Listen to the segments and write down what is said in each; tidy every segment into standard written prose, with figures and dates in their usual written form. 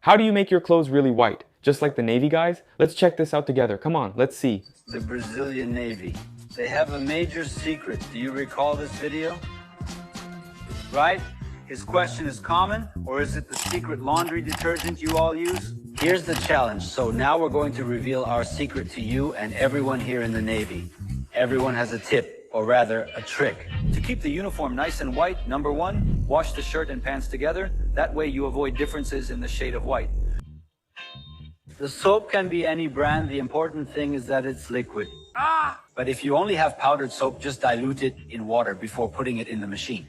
How do you make your clothes really white? Just like the Navy guys? Let's check this out together. Come on, let's see. The Brazilian Navy. They have a major secret. Do you recall this video? Right? His question is common, or is it the secret laundry detergent you all use? Here's the challenge. So now we're going to reveal our secret to you and everyone here in the Navy. Everyone has a tip, or rather, a trick. To keep the uniform nice and white, number one, wash the shirt and pants together. That way you avoid differences in the shade of white. The soap can be any brand. The important thing is that it's liquid. But if you only have powdered soap, just dilute it in water before putting it in the machine.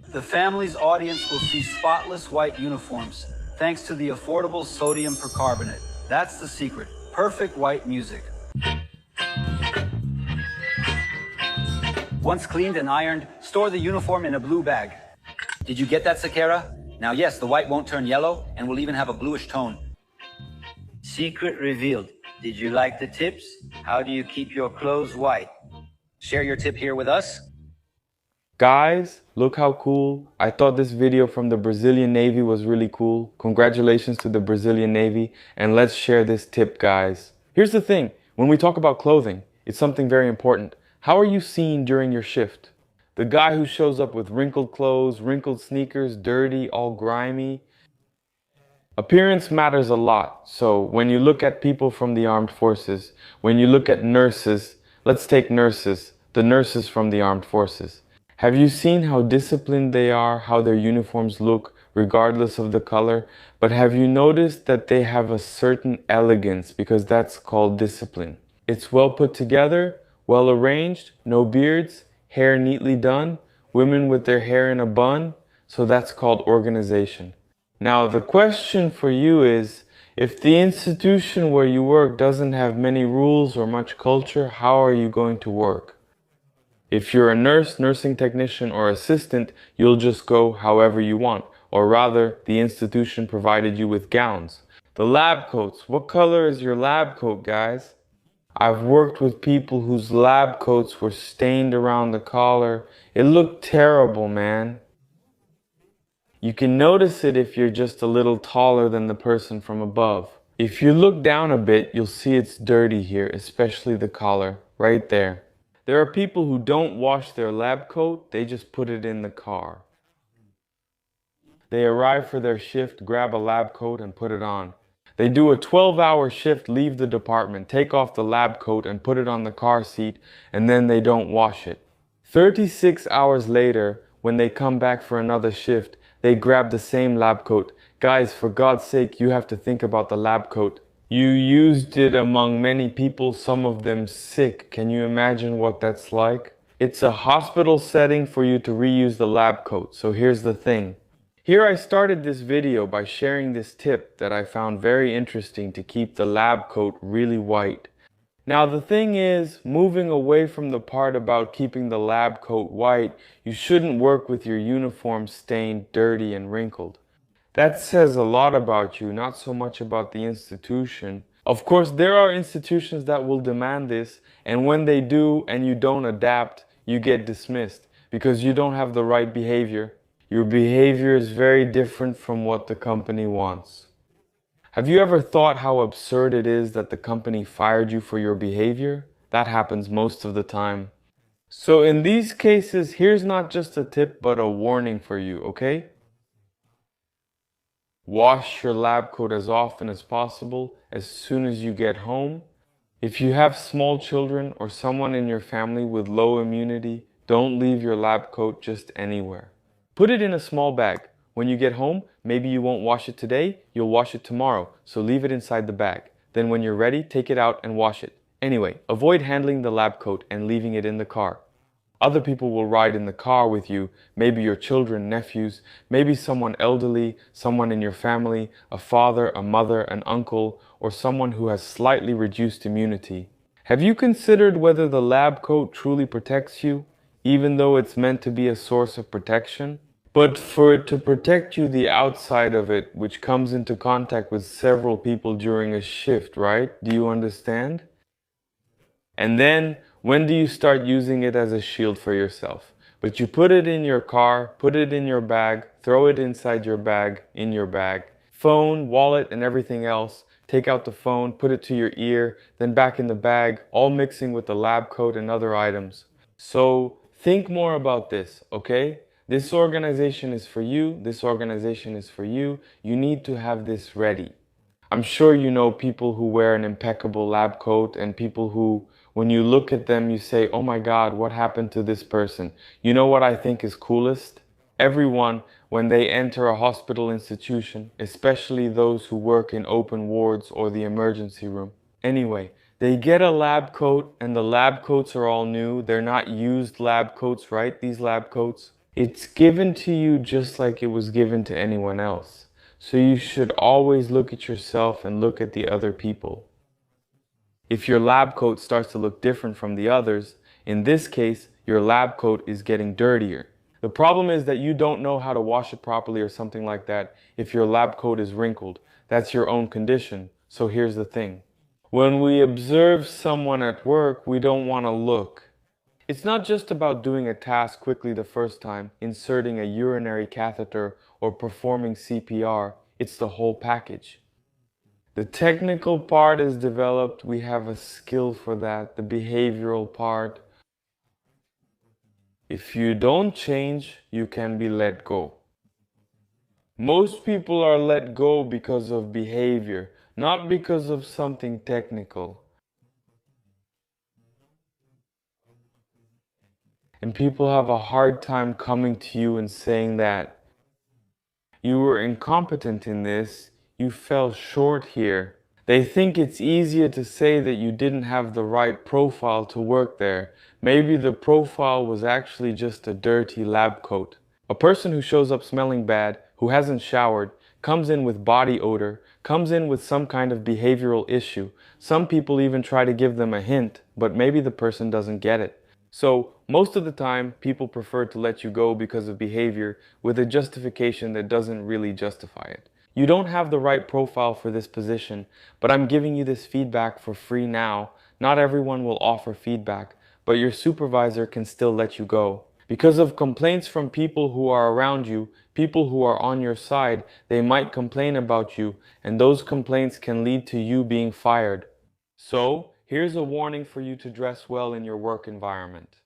The family's audience will see spotless white uniforms, thanks to the affordable sodium percarbonate. That's the secret. Perfect white music. Once cleaned and ironed, store the uniform in a blue bag. Did you get that, Sakara? Now yes, the white won't turn yellow and will even have a bluish tone. Secret revealed. Did you like the tips? How do you keep your clothes white? Share your tip here with us. Guys, look how cool. I thought this video from the Brazilian Navy was really cool. Congratulations to the Brazilian Navy, and let's share this tip, guys. Here's the thing, when we talk about clothing, it's something very important. How are you seen during your shift? The guy who shows up with wrinkled clothes, wrinkled sneakers, dirty, all grimy. Appearance matters a lot. So when you look at people from the armed forces, when you look at nurses, let's take nurses, the nurses from the armed forces. Have you seen how disciplined they are, how their uniforms look, regardless of the color? But have you noticed that they have a certain elegance, because that's called discipline? It's well put together, well arranged, no beards, hair neatly done, women with their hair in a bun, so that's called organization. Now the question for you is, if the institution where you work doesn't have many rules or much culture, how are you going to work? If you're a nurse, nursing technician, or assistant, you'll just go however you want, or rather, the institution provided you with gowns. The lab coats. What color is your lab coat, guys? I've worked with people whose lab coats were stained around the collar. It looked terrible, man. You can notice it if you're just a little taller than the person from above. If you look down a bit, you'll see it's dirty here, especially the collar, right there. There are people who don't wash their lab coat, they just put it in the car. They arrive for their shift, grab a lab coat and put it on. They do a 12-hour shift, leave the department, take off the lab coat and put it on the car seat, and then they don't wash it. 36 hours later, when they come back for another shift, they grab the same lab coat. Guys, for God's sake, you have to think about the lab coat. You used it among many people, some of them sick. Can you imagine what that's like? It's a hospital setting for you to reuse the lab coat. So here's the thing. Here I started this video by sharing this tip that I found very interesting to keep the lab coat really white. Now the thing is, moving away from the part about keeping the lab coat white, you shouldn't work with your uniform stained, dirty, and wrinkled. That says a lot about you, not so much about the institution. Of course, there are institutions that will demand this, and when they do and you don't adapt, you get dismissed because you don't have the right behavior. Your behavior is very different from what the company wants. Have you ever thought how absurd it is that the company fired you for your behavior? That happens most of the time. So in these cases, here's not just a tip, but a warning for you, okay? Wash your lab coat as often as possible, as soon as you get home. If you have small children or someone in your family with low immunity, don't leave your lab coat just anywhere. Put it in a small bag. When you get home, maybe you won't wash it today, you'll wash it tomorrow, so leave it inside the bag. Then when you're ready, take it out and wash it. Anyway, avoid handling the lab coat and leaving it in the car. Other people will ride in the car with you, maybe your children, nephews, maybe someone elderly, someone in your family, a father, a mother, an uncle, or someone who has slightly reduced immunity. Have you considered whether the lab coat truly protects you, even though it's meant to be a source of protection? But for it to protect you, the outside of it, which comes into contact with several people during a shift, right? Do you understand? And then, when do you start using it as a shield for yourself? But you put it in your car, put it in your bag, throw it inside your bag, in your bag. phone, wallet, and everything else. Take out the phone, put it to your ear, then back in the bag, all mixing with the lab coat and other items. So think more about this, okay? This organization is for you. This organization is for you. You need to have this ready. I'm sure you know people who wear an impeccable lab coat and people who, when you look at them, you say, oh my God, what happened to this person? You know what I think is coolest? Everyone, when they enter a hospital institution, especially those who work in open wards or the emergency room. Anyway, they get a lab coat and the lab coats are all new. They're not used lab coats, right? These lab coats. It's given to you just like it was given to anyone else. So you should always look at yourself and look at the other people. If your lab coat starts to look different from the others, in this case, your lab coat is getting dirtier. The problem is that you don't know how to wash it properly or something like that if your lab coat is wrinkled. That's your own condition. So here's the thing. When we observe someone at work, we don't want to look. It's not just about doing a task quickly the first time, inserting a urinary catheter or performing CPR. It's the whole package. The technical part is developed. We have a skill for that. The behavioral part. If you don't change, you can be let go. Most people are let go because of behavior, not because of something technical. And people have a hard time coming to you and saying that you were incompetent in this, you fell short here. They think it's easier to say that you didn't have the right profile to work there. Maybe the profile was actually just a dirty lab coat. A person who shows up smelling bad, who hasn't showered, comes in with body odor, comes in with some kind of behavioral issue. Some people even try to give them a hint, but maybe the person doesn't get it. So most of the time, people prefer to let you go because of behavior with a justification that doesn't really justify it. You don't have the right profile for this position, but I'm giving you this feedback for free now. Not everyone will offer feedback, but your supervisor can still let you go. Because of complaints from people who are around you, people who are on your side, they might complain about you, and those complaints can lead to you being fired. So, here's a warning for you to dress well in your work environment.